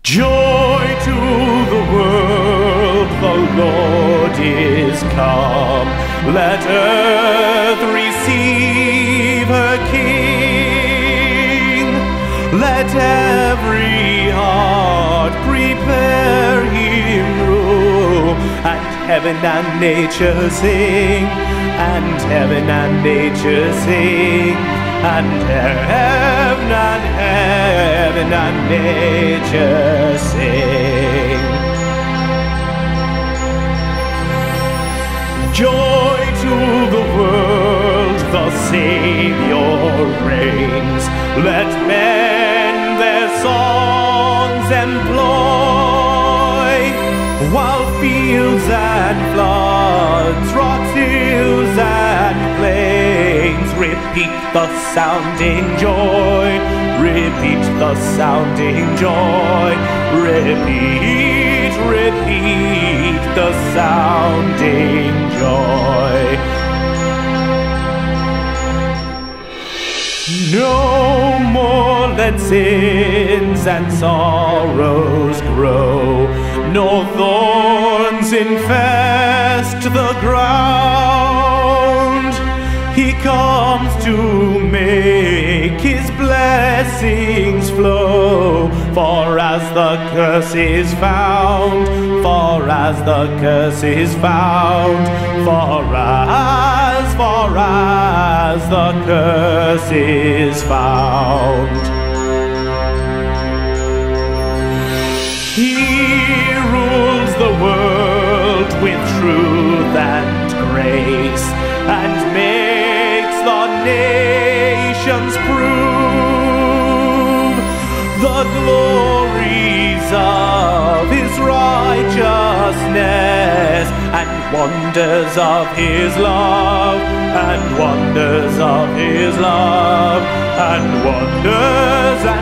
Joy to the world, the Lord is come. Let earth receive her King. Let every heart prepare him room. And heaven and nature sing, and heaven and nature sing, and heaven and nature sing. Joy to the world, the Savior reigns. Let men their songs employ, while fields and floods, rocks, hills and plains repeat the sounding joy, repeat the sounding joy, repeat, repeat the sounding joy. No more let sins and sorrows grow, nor thorns infest the ground. He comes to make his blessings flow, for as the curse is found, for as the curse is found, for as the curse is found. He rules the world with truth and grace, and makes the nations prove the glories of his righteousness, and wonders of his love, and wonders of his love, and wonders of